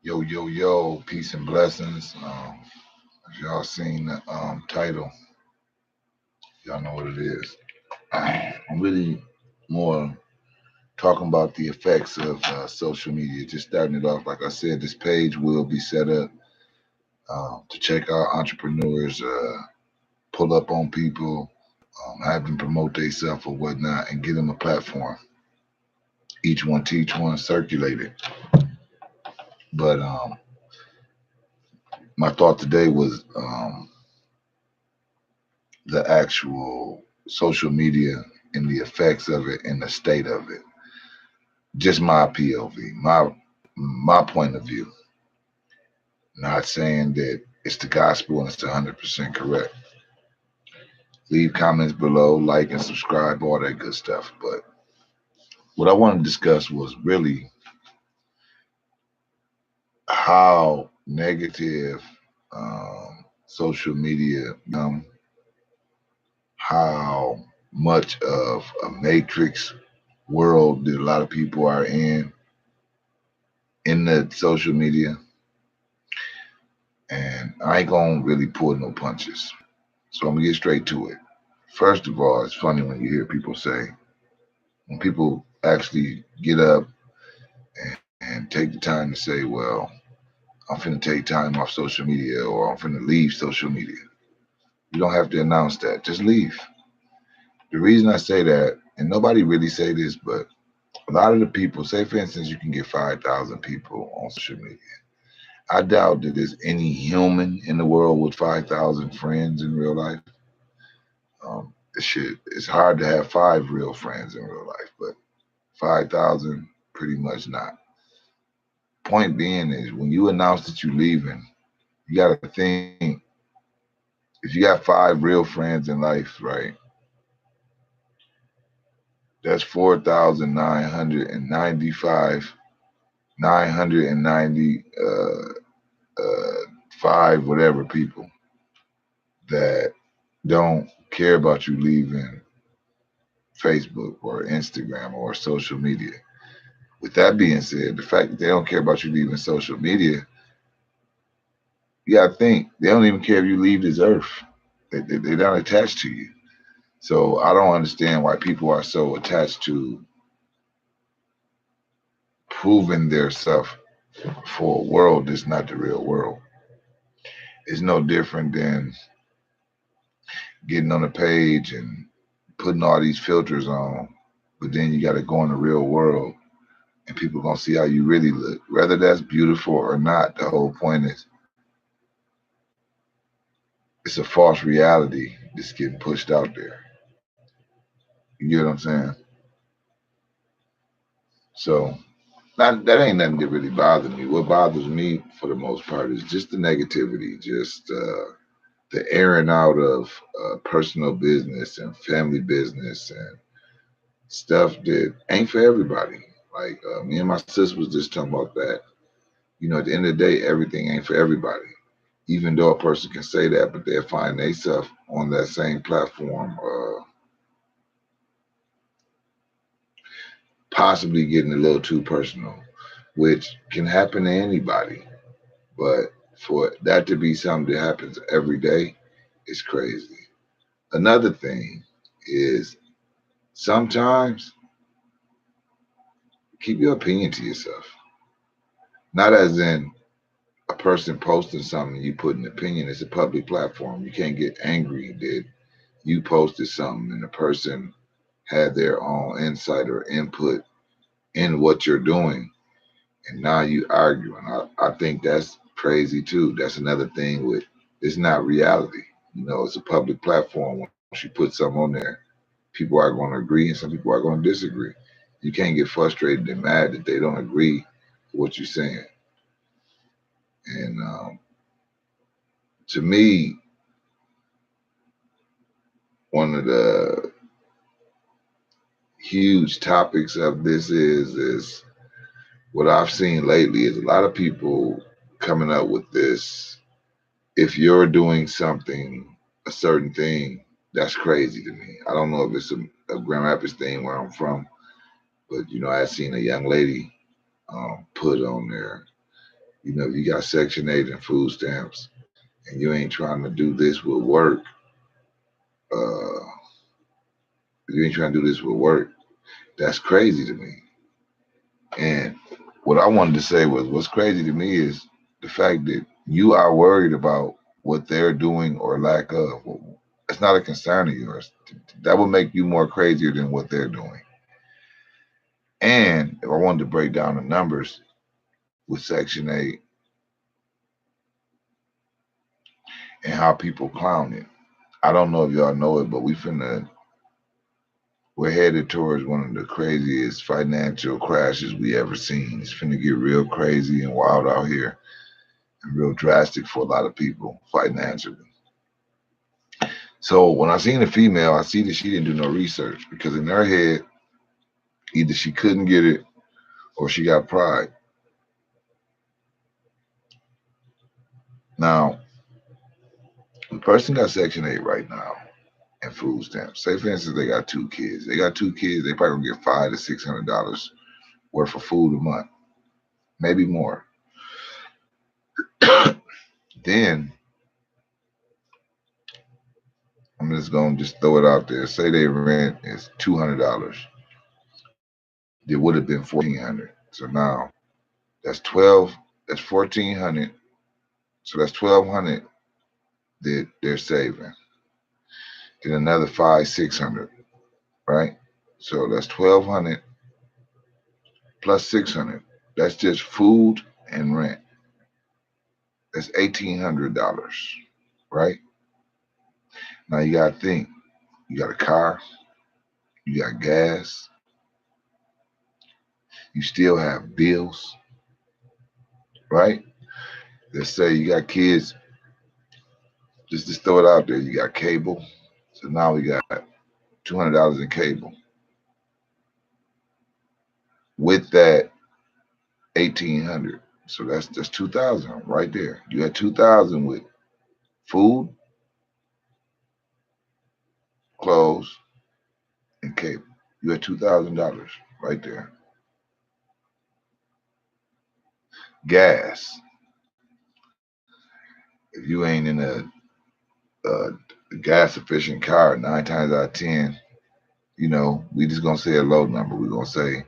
Yo, yo, yo, peace and blessings. If y'all seen the title, y'all know what it is. I'm really more talking about the effects of social media. Just starting it off, like I said, this page will be set up to check out entrepreneurs, pull up on people, have them promote themselves or whatnot, and give them a platform. Each one teach one, circulate it. But my thought today was the actual social media and the effects of it and the state of it. Just my POV, my point of view. Not saying that it's the gospel and it's 100% correct. Leave comments below, like and subscribe, all that good stuff. But what I want to discuss was really how negative social media, how much of a matrix world that a lot of people are in the social media, and I ain't gonna really pull no punches. So I'm gonna get straight to it. First of all, it's funny when you hear people say, when people actually get up and take the time to say, well, I'm finna take time off social media or I'm finna leave social media. You don't have to announce that. Just leave. The reason I say that, and nobody really say this, but a lot of the people, say for instance, you can get 5,000 people on social media. I doubt that there's any human in the world with 5,000 friends in real life. It's hard to have five real friends in real life, but 5,000, pretty much not. Point being is when you announce that you're leaving, you got to think if you got five real friends in life, right? That's 4,995, 990, five, whatever people that don't care about you leaving Facebook or Instagram or social media. With that being said, the fact that they don't care about you leaving social media, you got to think they don't even care if you leave this earth. They're not attached to you. So I don't understand why people are so attached to proving their self for a world that's not the real world. It's no different than getting on a page and putting all these filters on, but then you got to go in the real world and people gonna see how you really look. Whether that's beautiful or not, the whole point is it's a false reality that's getting pushed out there. You get what I'm saying? So that ain't nothing that really bothers me. What bothers me for the most part is just the negativity, just the airing out of personal business and family business and stuff that ain't for everybody. Like me and my sis was just talking about that. You know, at the end of the day, everything ain't for everybody. Even though a person can say that, but they'll find themselves on that same platform, possibly getting a little too personal, which can happen to anybody. But for that to be something that happens every day, is crazy. Another thing is sometimes keep your opinion to yourself. Not as in a person posting something, you put an opinion. It's a public platform. You can't get angry that you posted something and the person had their own insight or input in what you're doing, and now you arguing. I think that's crazy too. That's another thing with it's not reality. You know, it's a public platform. Once you put something on there, people are going to agree and some people are going to disagree. You can't get frustrated and mad that they don't agree with what you're saying. And to me, one of the huge topics of this is what I've seen lately is a lot of people coming up with this. If you're doing something, a certain thing, that's crazy to me. I don't know if it's a Grand Rapids thing where I'm from, but you know, I seen a young lady put on there. You know, if you got Section 8 and food stamps and you ain't trying to do this with work, uh, you ain't trying to do this with work, that's crazy to me. And what I wanted to say was what's crazy to me is the fact that you are worried about what they're doing or lack of. Well, it's not a concern of yours. That would make you more crazier than what they're doing. And if I wanted to break down the numbers with Section 8 and how people clown it, I don't know if y'all know it, but we're headed towards one of the craziest financial crashes we ever seen. It's finna get real crazy and wild out here and real drastic for a lot of people financially. So when I seen the female, I see that she didn't do no research because in her head, either she couldn't get it or she got pride. Now, the person got Section 8 right now and food stamps. Say for instance they got two kids. They got two kids, they probably gonna get $500 to $600 worth of food a month, maybe more. Then I'm just gonna just throw it out there. Say their rent is $200. It would have been 1,400. So now that's 12. That's 1,400. So that's 1,200 that they're saving. Then another 600, right? So that's 1,200 plus 600. That's just food and rent. That's $1,800, right? Now you gotta think. You got a car. You got gas. You still have bills, right? Let's say you got kids. Just throw it out there. You got cable. So now we got $200 in cable. With that 1,800. So that's 2,000 right there. You had 2,000 with food, clothes, and cable. You had $2,000 right there. Gas. If you ain't in a gas efficient car, 9 times out of 10, we just gonna say a low number. We're gonna say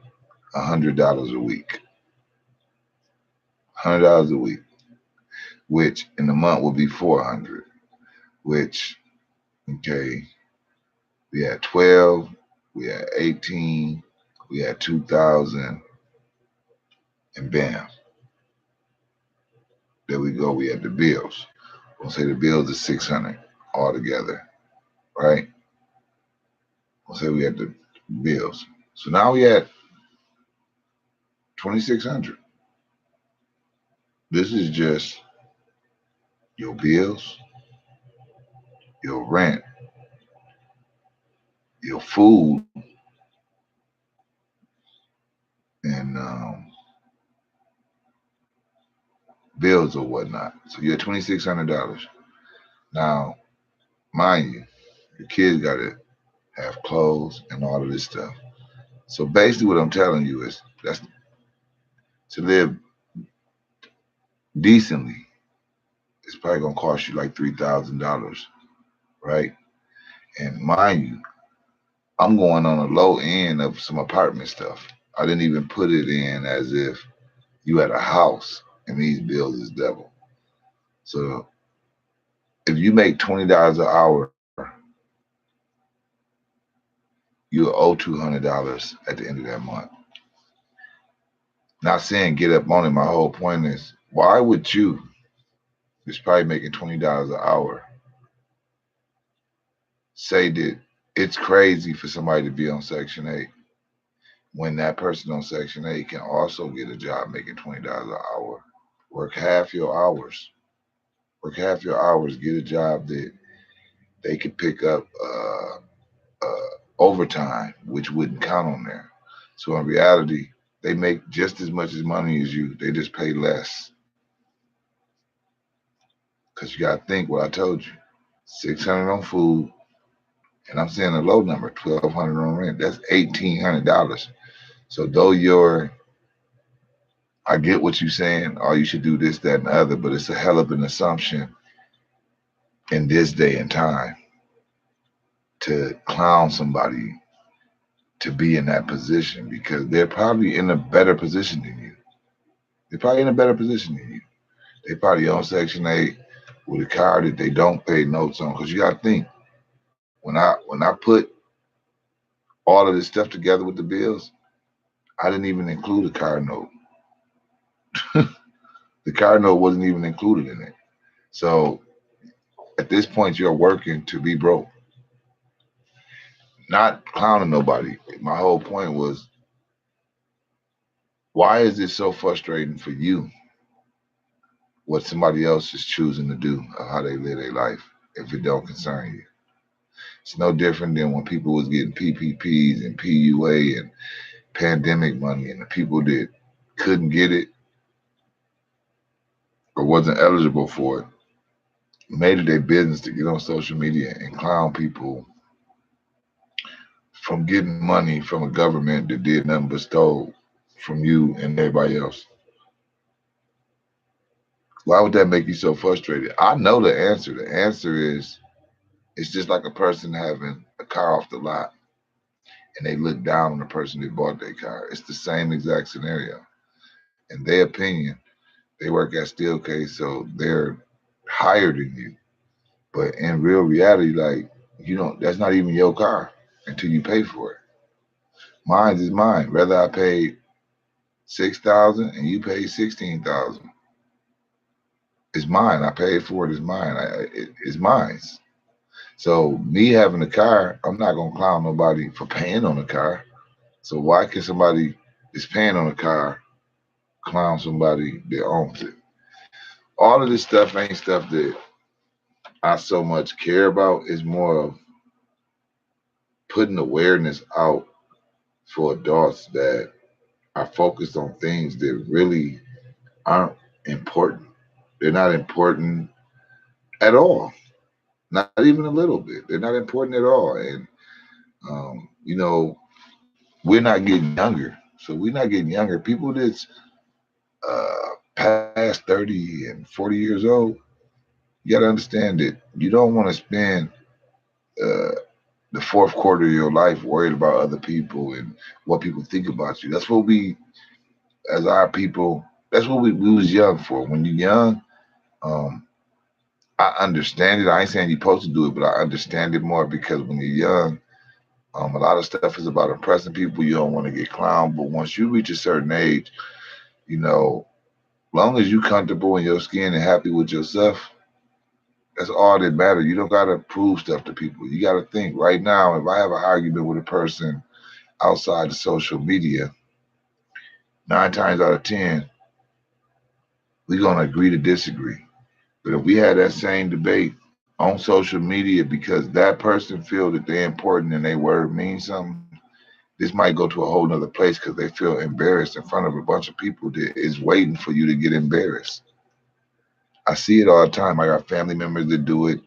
$100 a week. $100 a week, which in a month will be 400. Which, okay, we had 12, we had 18, we had 2,000, and bam, there we go. We had the bills. We'll say the bills is 600 altogether, right? We'll say we had the bills. So now we had 2,600. This is just your bills, your rent, your food, and bills or whatnot. So you had $2,600. Now, mind you, your kids got to have clothes and all of this stuff. So basically, what I'm telling you is that's to live decently. It's probably gonna cost you like $3,000, right? And mind you, I'm going on a low end of some apartment stuff. I didn't even put it in as if you had a house and these bills is double. So if you make $20 an hour, you owe $200 at the end of that month. Not saying get up on it. My whole point is, why would you, who's probably making $20 an hour, say that it's crazy for somebody to be on Section 8 when that person on Section 8 can also get a job making $20 an hour? Work half your hours. Work half your hours. Get a job that they could pick up overtime, which wouldn't count on there. So in reality, they make just as much as money as you. They just pay less. Because you got to think what I told you. 600 on food, and I'm saying a low number, 1,200 on rent. That's $1,800. So though your I get what you're saying. Oh, you should do this, that, and the other, but it's a hell of an assumption in this day and time to clown somebody to be in that position because they're probably in a better position than you. They're probably in a better position than you. They probably on Section 8 with a car that they don't pay notes on. Because you got to think, when I put all of this stuff together with the bills, I didn't even include a car note. The car note wasn't even included in it. So at this point, you're working to be broke, not clowning nobody. My whole point was, why is it so frustrating for you what somebody else is choosing to do or how they live their life if it don't concern you? It's no different than when people was getting PPPs and PUA and pandemic money, and the people that couldn't get it or wasn't eligible for it made it their business to get on social media and clown people from getting money from a government that did nothing but stole from you and everybody else. Why would that make you so frustrated? I know the answer. The answer is, it's just like a person having a car off the lot and they look down on the person that bought their car. It's the same exact scenario. In their opinion, they work at Steelcase, so they're higher than you. But in real reality, like, you don't, that's not even your car until you pay for it. Mine is mine. Whether I paid 6,000 and you paid 16,000, it's mine. I paid for it. It's mine. It's mine. So me having a car, I'm not gonna clown nobody for paying on a car. So why can somebody that's paying on a car clown somebody that owns it? All of this stuff ain't stuff that I so much care about. It's more of putting awareness out for adults that are focused on things that really aren't important. They're not important at all. Not even a little bit. They're not important at all. And we're not getting younger. So we're not getting younger. People that's past 30 and 40 years old, you got to understand that you don't want to spend uh, the fourth quarter of your life worried about other people and what people think about you. That's what we, as our people, that's what we was young for. When you're young, um, I understand it. I ain't saying you're supposed to do it, but I understand it more because when you're young, a lot of stuff is about impressing people. You don't want to get clowned, but once you reach a certain age, you know, long as you comfortable in your skin and happy with yourself, that's all that matters. You don't gotta prove stuff to people. You gotta think right now. If I have an argument with a person outside of social media, 9 times out of 10, we're gonna agree to disagree. But if we had that same debate on social media because that person feel that they're important and their word means something, this might go to a whole nother place because they feel embarrassed in front of a bunch of people that is waiting for you to get embarrassed. I see it all the time. I got family members that do it.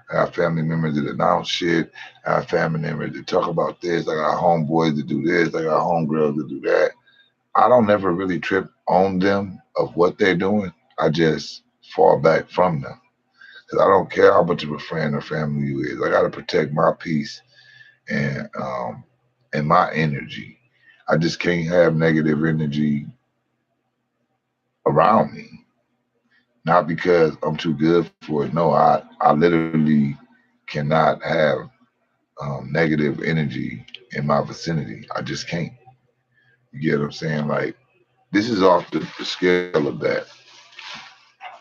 I got family members that announce shit. I have family members that talk about this. I got homeboys that do this. I got homegirls that do that. I don't never really trip on them of what they're doing. I just fall back from them because I don't care how much of a friend or family you is. I got to protect my peace and my energy. I just can't have negative energy around me. Not because I'm too good for it. No, I literally cannot have negative energy in my vicinity. I just can't. You get what I'm saying? Like, this is off the scale of that.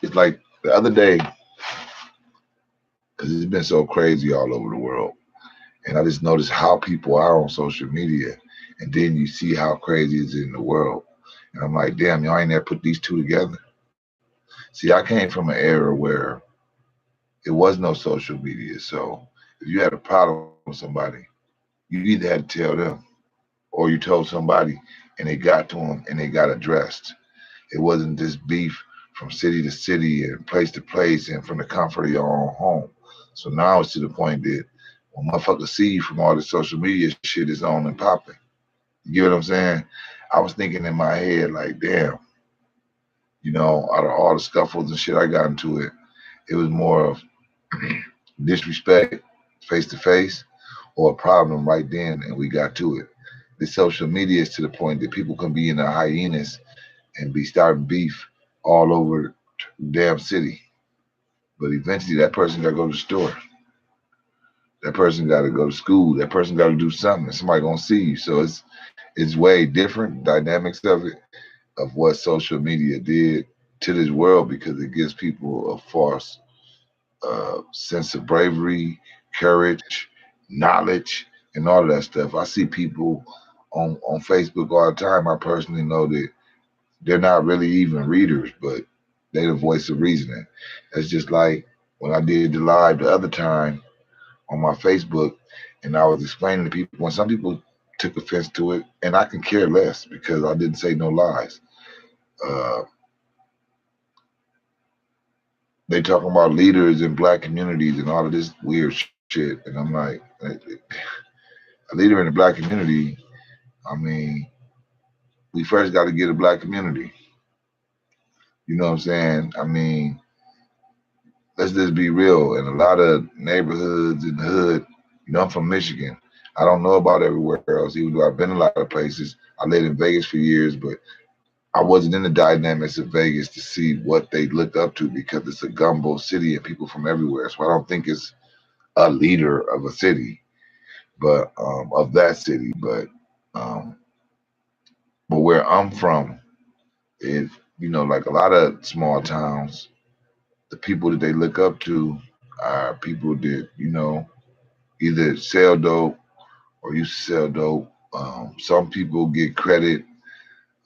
It's like the other day, because it's been so crazy all over the world. And I just noticed how people are on social media. And then you see how crazy it's in the world. And I'm like, damn, y'all ain't never put these two together. See, I came from an era where it was no social media. So if you had a problem with somebody, you either had to tell them or you told somebody and they got to them and they got addressed. It wasn't this beef from city to city and place to place and from the comfort of your own home. So now it's to the point that when motherfuckers see you from all the social media shit is on and popping. You get what I'm saying? I was thinking in my head, like, damn. You know, out of all the scuffles and shit I got into it was more of disrespect face to face or a problem right then and we got to it. The social media is to the point that people can be in their hyenas and be starting beef all over the damn city. But eventually that person gotta go to the store. That person gotta go to school. That person gotta do something. And somebody gonna see you. So it's way different dynamics of it, of what social media did to this world because it gives people a false sense of bravery, courage, knowledge, and all of that stuff. I see people on Facebook all the time. I personally know that they're not really even readers, but they're the voice of reasoning. It's just like when I did the live the other time on my Facebook, and I was explaining to people when some people took offense to it, and I can care less because I didn't say no lies. Uh, they talking about leaders in black communities and all of this weird shit, and I'm like, a leader in the black community. I mean, we first got to get a black community. You know what I'm saying? I mean, let's just be real. In a lot of neighborhoods in the hood, you know, I'm from Michigan. I don't know about everywhere else, even though I've been a lot of places. I lived in Vegas for years, but I wasn't in the dynamics of Vegas to see what they looked up to because it's a gumbo city and people from everywhere. So I don't think it's a leader of a city, but of that city. Um, but where I'm from, is you know, like a lot of small towns, the people that they look up to are people that you know either sell dope or used to sell dope. Some people get credit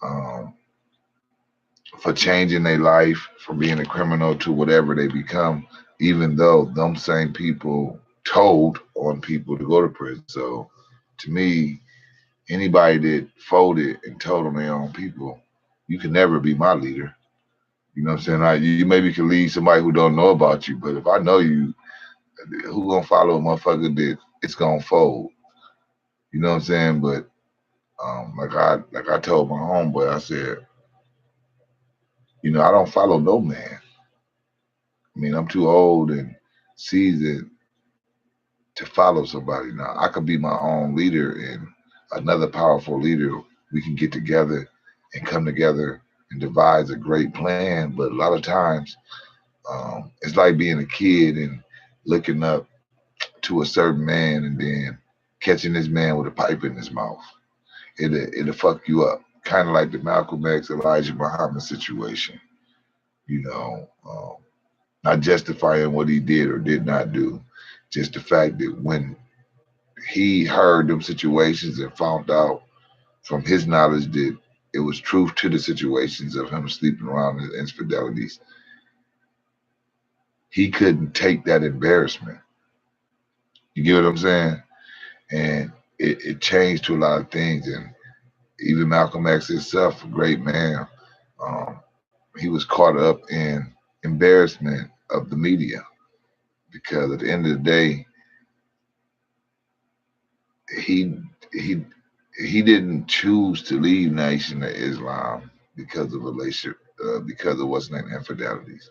um, for changing their life, from being a criminal to whatever they become, even though them same people told on people to go to prison. So to me, anybody that folded and told on their own people, you can never be my leader. You know what I'm saying? You maybe can lead somebody who don't know about you, but if I know you, who gonna follow a motherfucker that it's gonna fold? You know what I'm saying? But like I told my homeboy, I said, you know, I don't follow no man. I mean, I'm too old and seasoned to follow somebody now. I could be my own leader and another powerful leader. We can get together and come together and devise a great plan. But a lot of times, it's like being a kid and looking up to a certain man and then catching this man with a pipe in his mouth. It'll fuck you up. Kind of like the Malcolm X Elijah Muhammad situation. You know, not justifying what he did or did not do, just the fact that when he heard them situations and found out from his knowledge that it was truth to the situations of him sleeping around in infidelities, he couldn't take that embarrassment. You get what I'm saying? And it changed to a lot of things. And even Malcolm X himself, a great man, um, he was caught up in embarrassment of the media because at the end of the day, he he he didn't choose to leave Nation of Islam because of relationship, because of what's named infidelities.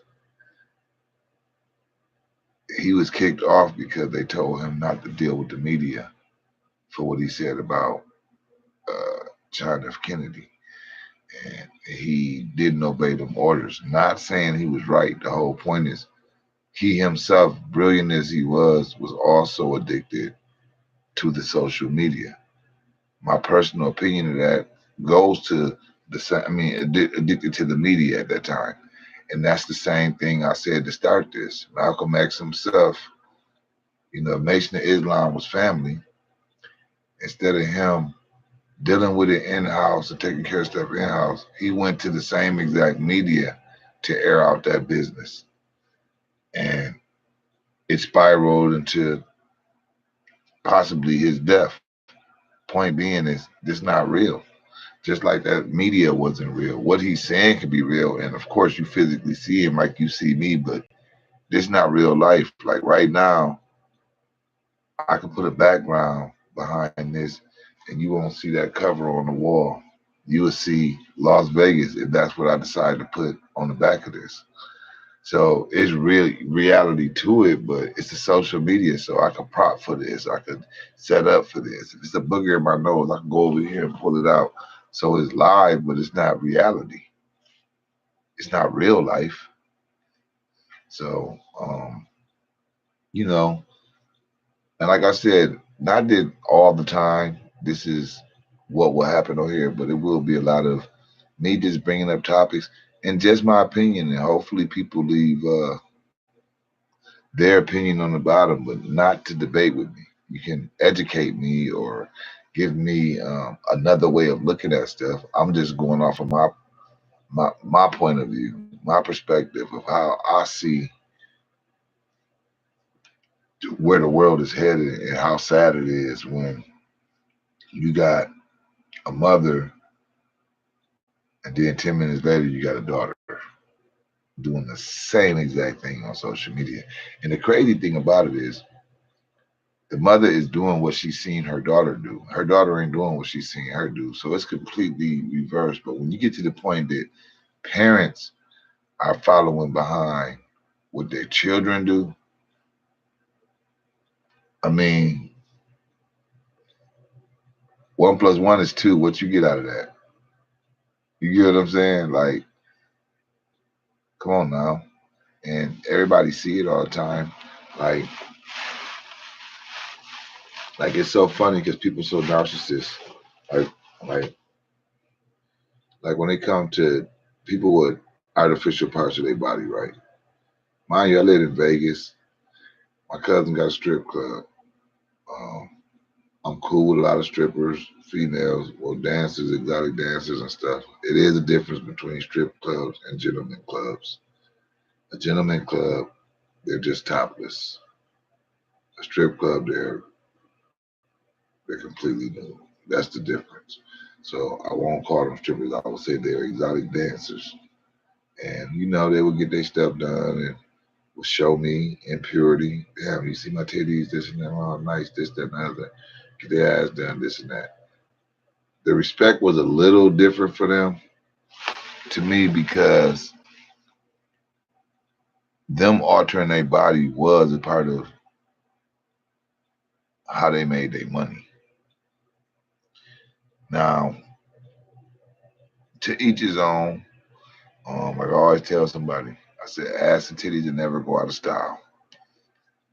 He was kicked off because they told him not to deal with the media for what he said about John F. Kennedy, and he didn't obey them orders. Not saying he was right. The whole point is he himself, brilliant as he was also addicted to the social media. My personal opinion of that goes to I mean, addicted to the media at that time. And that's the same thing I said to start this. Malcolm X himself, you know, Nation of Islam was family. Instead of him dealing with it in house and taking care of stuff in house, he went to the same exact media to air out that business. And it spiraled into possibly his death. Point being is this not real. Just like that media wasn't real. What he's saying can be real, and of course you physically see him like you see me, but this not real life. Like right now, I could put a background behind this, and you won't see that cover on the wall. You will see Las Vegas if that's what I decide to put on the back of this. So it's really reality to it, but it's the social media. So I could prop for this. I could set up for this. If it's a booger in my nose, I can go over here and pull it out. So it's live, but it's not reality. It's not real life. So, you know, and like I said, not that all the time this is what will happen on here, but it will be a lot of me just bringing up topics and just my opinion, and hopefully people leave their opinion on the bottom, but not to debate with me. You can educate me or give me another way of looking at stuff. I'm just going off of my point of view, my perspective of how I see where the world is headed and how sad it is when you got a mother and then 10 minutes later you got a daughter doing the same exact thing on social media. And the crazy thing about it is the mother is doing what she's seen her daughter do. Her daughter ain't doing what she's seen her do. So it's completely reversed. But when you get to the point that parents are following behind what their children do, I mean, 1 plus 1 is 2. What you get out of that? You get what I'm saying? Like, come on now. And everybody see it all the time. Like, like it's so funny because people so narcissists. Like, like, like when they come to people with artificial parts of their body, right? Mind you, I live in Vegas. My cousin got a strip club. Um, I'm cool with a lot of strippers, females, well, dancers, exotic dancers, and stuff. It is a difference between strip clubs and gentlemen clubs. A gentleman club, they're just topless. A strip club, they're completely nude. That's the difference. So I won't call them strippers. I would say they're exotic dancers. And they would get their stuff done and would show me impurity. Damn, you see my titties, this and that, oh nice, this, that, and the other. Get their ass done, this and that. The respect was a little different for them to me because them altering their body was a part of how they made their money. Now, to each his own. Like I always tell somebody, I said, ass and titties will never go out of style.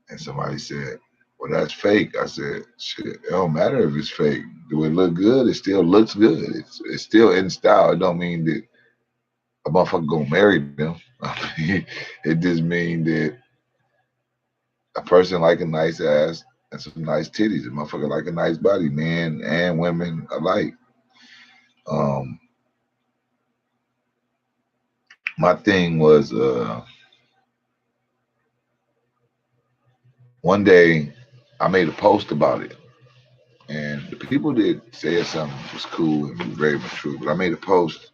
And somebody said, well, that's fake. I said, shit, it don't matter if it's fake. Do it look good? It still looks good. It's still in style. It don't mean that a motherfucker gonna marry them. I mean, it just means that a person like a nice ass and some nice titties. A motherfucker like a nice body, men and women alike. Um, my thing was one day I made a post about it. And the people that said something was cool and was very mature, but I made a post,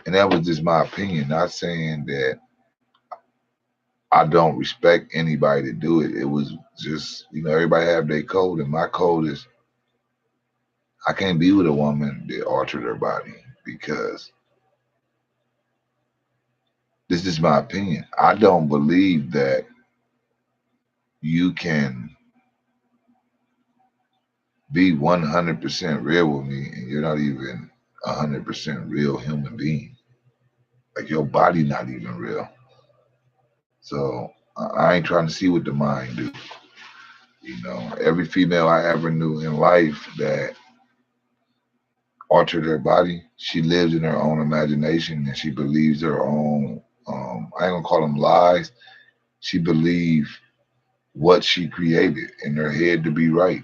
and that was just my opinion. Not saying that I don't respect anybody to do it. It was just, everybody have their code, and my code is I can't be with a woman that altered her body because this is my opinion. I don't believe that you can be 100% real with me and you're not even 100% real human being. Like your body not even real. So I ain't trying to see what the mind do. Every female I ever knew in life that altered her body, she lives in her own imagination and she believes her own. I ain't gonna call them lies. She believes what she created in her head to be right.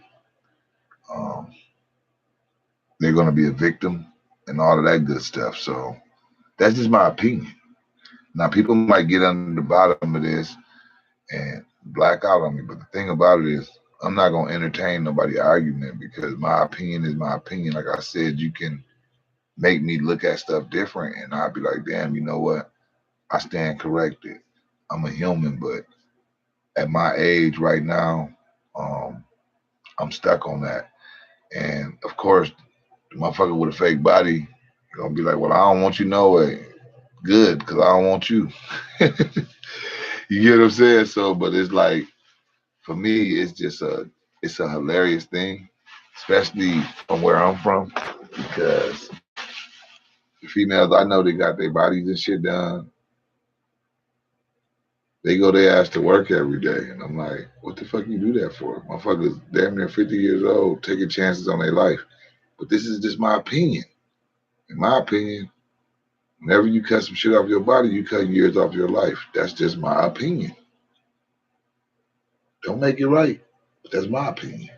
Um, they're gonna be a victim and all of that good stuff. So that's just my opinion. Now people might get under the bottom of this and black out on me. But the thing about it is, I'm not gonna entertain nobody argument because my opinion is my opinion. Like I said, you can make me look at stuff different, and I'll be like, damn, you know what? I stand corrected. I'm a human, but at my age right now, um, I'm stuck on that. And of course, the motherfucker with a fake body gonna be like, well, I don't want you no way. good because I don't want you. You get what I'm saying? So, but it's like for me, it's a hilarious thing, especially from where I'm from, because the females I know they got their bodies and shit done. They go their ass to work every day, and I'm like, what the fuck you do that for? Motherfuckers damn near 50 years old taking chances on their life. But this is just my opinion. In my opinion, whenever you cut some shit off your body, you cut years off your life. That's just my opinion. Don't make it right, but that's my opinion.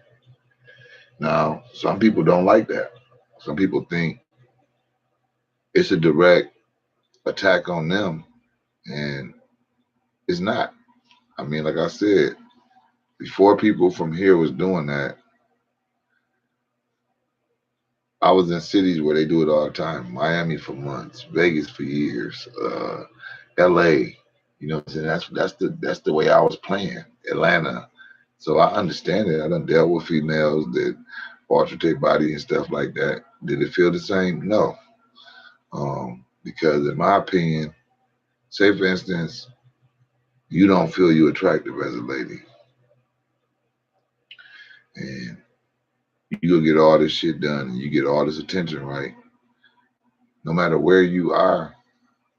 Now, some people don't like that. Some people think it's a direct attack on them, and it's not. I mean, like I said, before people from here was doing that, I was in cities where they do it all the time. Miami for months, Vegas for years, L.A. You know, what I'm saying that's the way I was playing. Atlanta, so I understand it. I done dealt with females that altered their body and stuff like that. Did it feel the same? No, because in my opinion, say for instance, you don't feel you attractive as a lady, and you go get all this shit done, and you get all this attention, right? No matter where you are,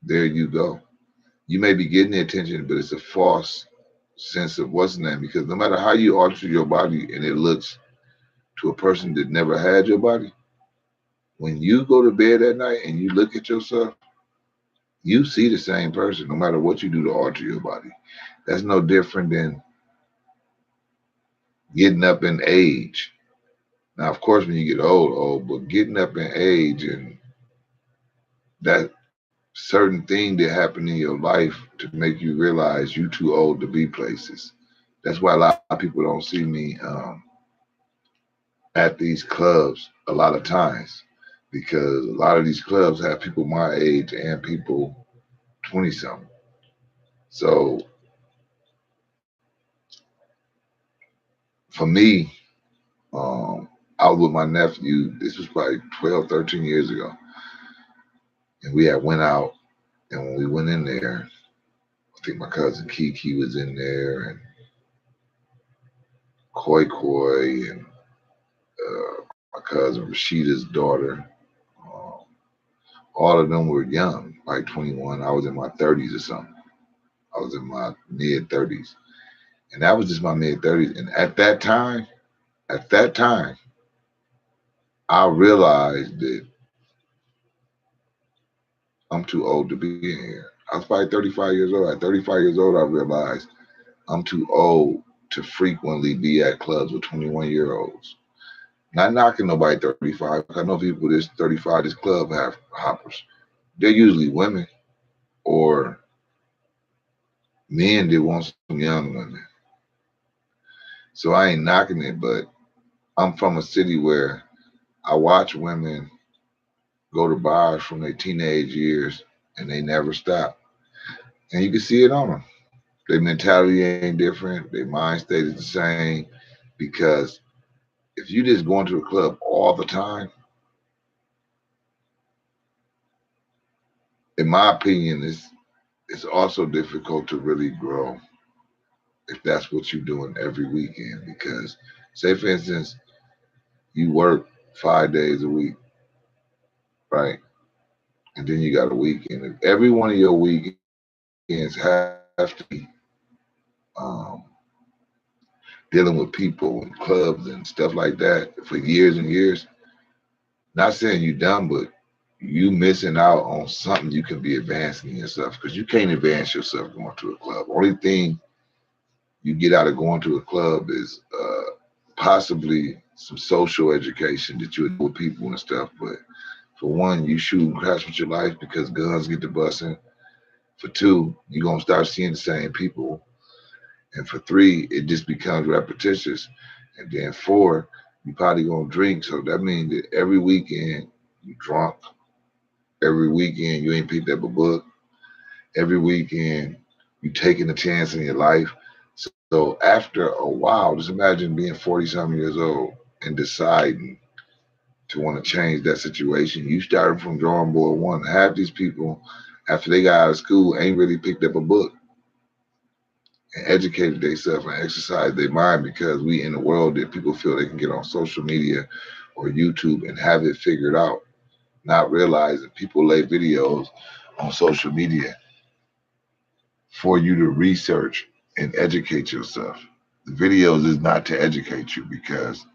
there you go. You may be getting the attention, but it's a false sense of what's the name, because no matter how you alter your body and it looks to a person that never had your body, when you go to bed at night and you look at yourself, you see the same person no matter what you do to alter your body. That's no different than getting up in age. Now, of course, when you get old, but getting up in age and that certain thing that happened in your life to make you realize you too old to be places. That's why a lot of people don't see me at these clubs a lot of times, because a lot of these clubs have people my age and people 20 something. So for me, um, I was with my nephew. This was probably 12, 13 years ago. And we had went out. And when we went in there, I think my cousin Kiki was in there and Koi Koi and my cousin Rashida's daughter. Um, all of them were young, like 21. I was in my 30s or something. I was in my mid 30s. And that was just my mid 30s. And at that time, I realized that I'm too old to be in here. I was probably 35 years old. At 35 years old, I realized I'm too old to frequently be at clubs with 21-year-olds. Not knocking nobody 35. I know people that's 35, this club have hoppers. They're usually women or men that want some young women. So I ain't knocking it, but I'm from a city where I watch women go to bars from their teenage years and they never stop. And you can see it on them. Their mentality ain't different. Their mind state is the same because if you just going to a club all the time, in my opinion, it's also difficult to really grow if that's what you're doing every weekend. Because, say for instance, you work 5 days a week, right? And then you got a weekend. If every one of your weekends have to be um, dealing with people and clubs and stuff like that for years and years, not saying you done, but you missing out on something you can be advancing in yourself because you can't advance yourself going to a club. Only thing you get out of going to a club is possibly some social education that you would do with people and stuff. But for one, you shoot crash with your life because guns get to busting. For two, you're gonna start seeing the same people. And for three, it just becomes repetitious. And then four, you probably gonna drink. So that means that every weekend you drunk. Every weekend you ain't picked up a book. Every weekend you taking a chance in your life. So after a while, just imagine being 40 something years old and deciding to want to change that situation. You started from drawing board one. Half these people after they got out of school, ain't really picked up a book and educated themselves and exercised their mind, because we in a world that people feel they can get on social media or YouTube and have it figured out, not realizing people lay videos on social media for you to research and educate yourself. The videos is not to educate you, because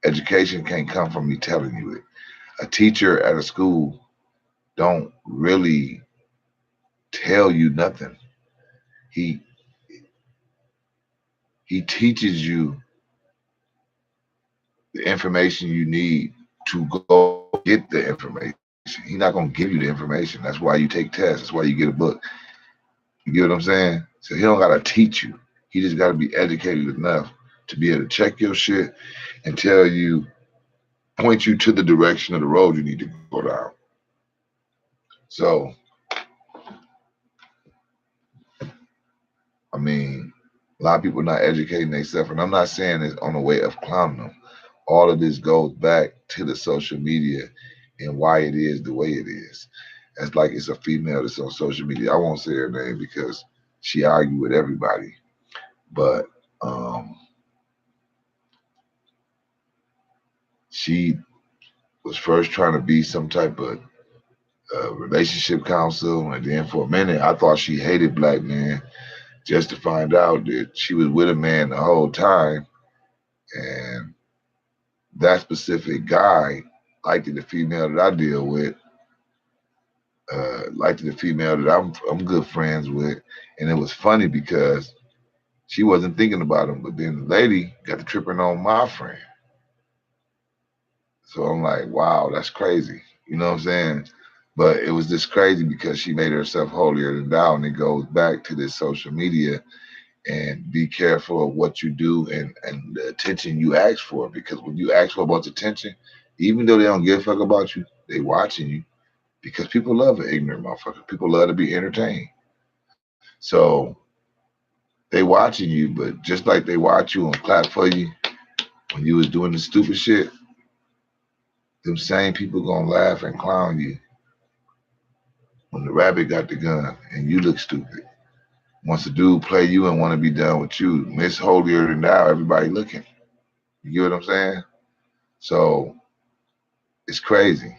education can't come from me telling you it. A teacher at a school don't really tell you nothing. He he teaches you the information you need to go get the information. He's not gonna give you the information. That's why you take tests. That's why you get a book. You get what I'm saying? So he don't gotta teach you. He just gotta be educated enough to be able to check your shit and tell you, point you to the direction of the road you need to go down. So, I mean, a lot of people not educating themselves, and I'm not saying it's on the way of clowning them. All of this goes back to the social media and why it is the way it is. It's like it's a female that's on social media. I won't say her name because she argued with everybody, but um, she was first trying to be some type of relationship counsel, and then for a minute I thought she hated black men, just to find out that she was with a man the whole time, and that specific guy liked the female that I deal with, liked the female that I'm good friends with, and it was funny because she wasn't thinking about him, but then the lady got to tripping on my friend. So I'm like, wow, that's crazy. You know what I'm saying? But it was just crazy because she made herself holier than thou, and it goes back to this social media. And be careful of what you do and the attention you ask for, because when you ask for a bunch of attention, even though they don't give a fuck about you, they watching you, because people love an ignorant motherfucker. People love to be entertained. So they watching you, but just like they watch you and clap for you when you was doing the stupid shit, them same people gonna laugh and clown you when the rabbit got the gun and you look stupid. Once a dude play you and want to be done with you, miss holier than thou, everybody looking. You get what I'm saying? So it's crazy.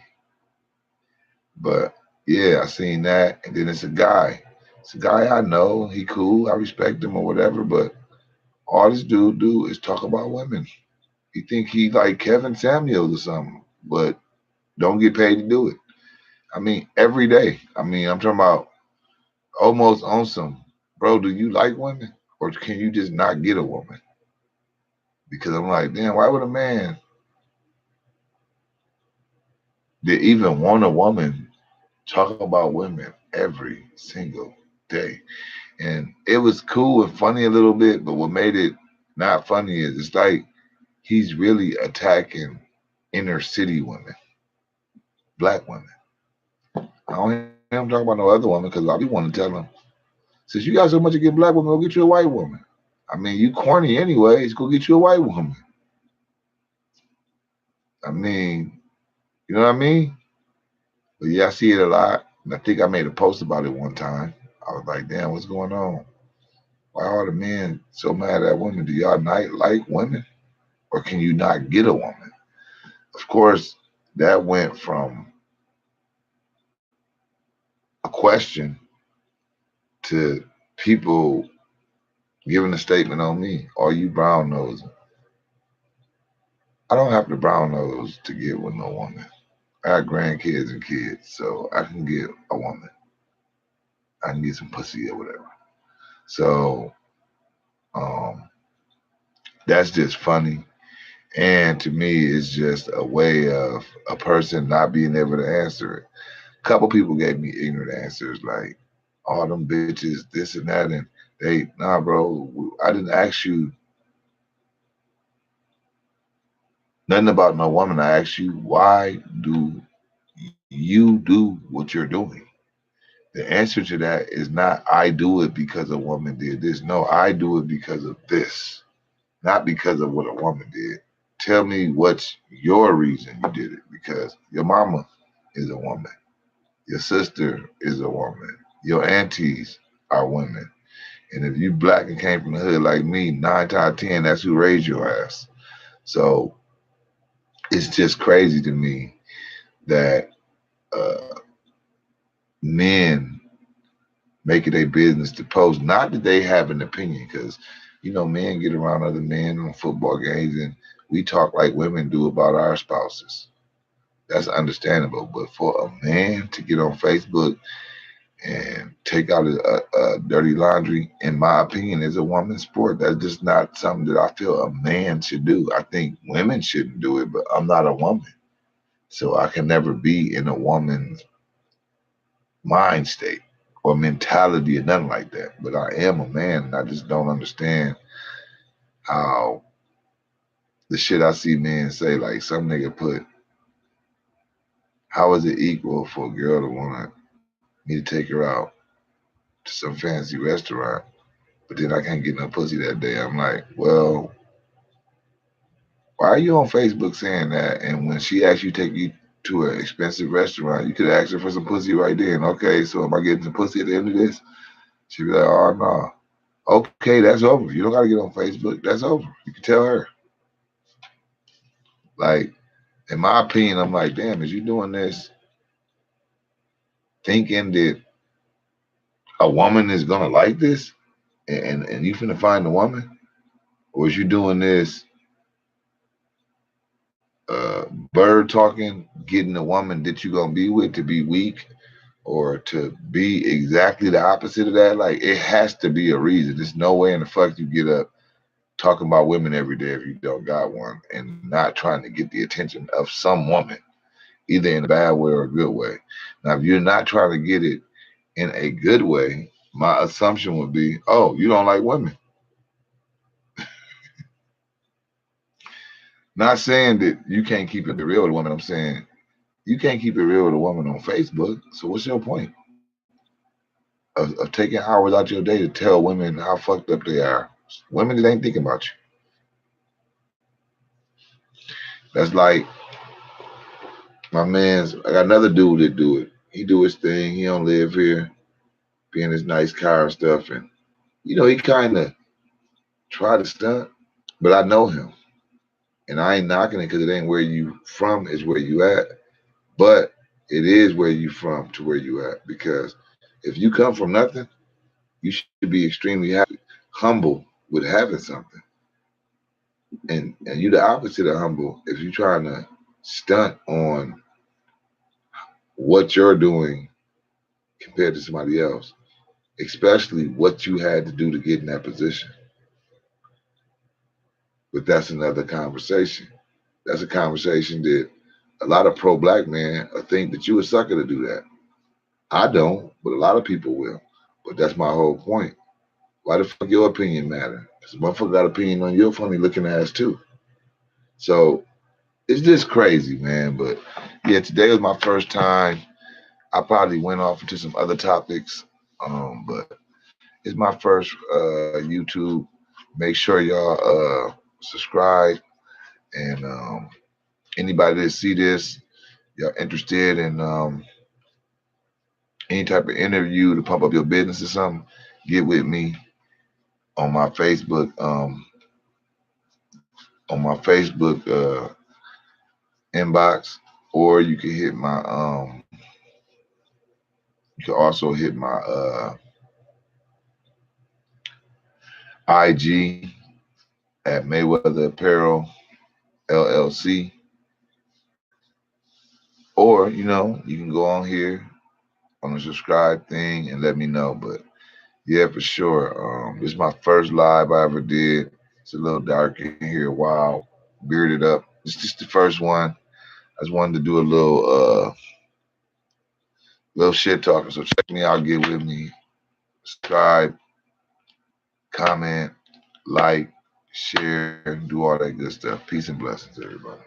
But yeah, I seen that. And then it's a guy. It's a guy I know. He cool. I respect him or whatever. But all this dude do is talk about women. He think he like Kevin Samuels or something, but don't get paid to do it. I mean, every day. I mean, I'm talking about almost on some, bro, do you like women? Or can you just not get a woman? Because I'm like, damn, why would a man that even want a woman talk about women every single day? And it was cool and funny a little bit, but what made it not funny is it's like he's really attacking inner city women, black women. I don't hear him talking about no other woman, because I be want to tell him, since you got so much against black women, go get you a white woman. I mean, you corny anyways, go get you a white woman. I mean, you know what I mean? But yeah, I see it a lot. And I think I made a post about it one time. I was like, damn, what's going on? Why are the men so mad at women? Do y'all not like women? Or can you not get a woman? Of course, that went from a question to people giving a statement on me. Are you brown nose? I don't have to brown nose to get with no woman. I got grandkids and kids, so I can get a woman. I can get some pussy or whatever. So um, that's just funny. And to me, it's just a way of a person not being able to answer it. A couple people gave me ignorant answers like, all them bitches, this and that. And they, nah, bro, I didn't ask you nothing about no woman. I asked you, why do you do what you're doing? The answer to that is not, I do it because a woman did this. No, I do it because of this, not because of what a woman did. Tell me what's your reason you did it, because your mama is a woman. Your sister is a woman. Your aunties are women. And if you black and came from the hood like me, 9 times 10, that's who raised your ass. So it's just crazy to me that uh, men make it a business to post. Not that they have an opinion, because men get around other men on football games, and we talk like women do about our spouses. That's understandable. But for a man to get on Facebook and take out a dirty laundry, in my opinion, is a woman's sport. That's just not something that I feel a man should do. I think women shouldn't do it, but I'm not a woman. So I can never be in a woman's mind state or mentality or nothing like that. But I am a man, and I just don't understand how the shit I see men say, like some nigga put, how is it equal for a girl to want me to take her out to some fancy restaurant, but then I can't get no pussy that day? I'm like, well, why are you on Facebook saying that? And when she asks you to take you to an expensive restaurant, you could ask her for some pussy right then. Okay, so am I getting some pussy at the end of this? She'd be like, oh no. Okay, that's over. You don't gotta get on Facebook. That's over. You can tell her. Like, in my opinion, I'm like, damn, is you doing this thinking that a woman is gonna like this, and you finna find a woman, or is you doing this bird talking, getting a woman that you gonna be with to be weak, or to be exactly the opposite of that? Like, it has to be a reason. There's no way in the fuck you get up talking about women every day if you don't got one, and not trying to get the attention of some woman, either in a bad way or a good way. Now, if you're not trying to get it in a good way, my assumption would be, oh, you don't like women. Not saying that you can't keep it real with a woman. I'm saying you can't keep it real with a woman on Facebook. So what's your point of taking hours out your day to tell women how fucked up they are? Women that ain't thinking about you. That's like my man's. I got another dude that do it. He do his thing. He don't live here, be in his nice car and stuff, and he kind of try to stunt. But I know him, and I ain't knocking it because it ain't where you from. Is where you at. But it is where you from to where you at. Because if you come from nothing, you should be extremely happy, humble with having something. And you the opposite of humble if you're trying to stunt on what you're doing compared to somebody else, especially what you had to do to get in that position. But that's another conversation. That's a conversation that a lot of pro-black men think that you a sucker to do that. I don't, but a lot of people will. But that's my whole point. Why the fuck your opinion matter? Because motherfucker got opinion on your funny looking ass too. So it's just crazy, man. But yeah, today was my first time. I probably went off into some other topics, but it's my first YouTube. Make sure y'all subscribe, and anybody that see this, y'all interested in any type of interview to pump up your business or something, get with me on my Facebook. On my Facebook inbox, or you can hit my you can also hit my IG at Mayweather Apparel LLC, or you can go on here on the subscribe thing and let me know. But yeah, for sure, this is my first live I ever did. It's a little dark in here, wild, bearded up. It's just the first one. I just wanted to do a little shit talking. So check me out, get with me, subscribe, comment, like, share, do all that good stuff. Peace and blessings, everybody.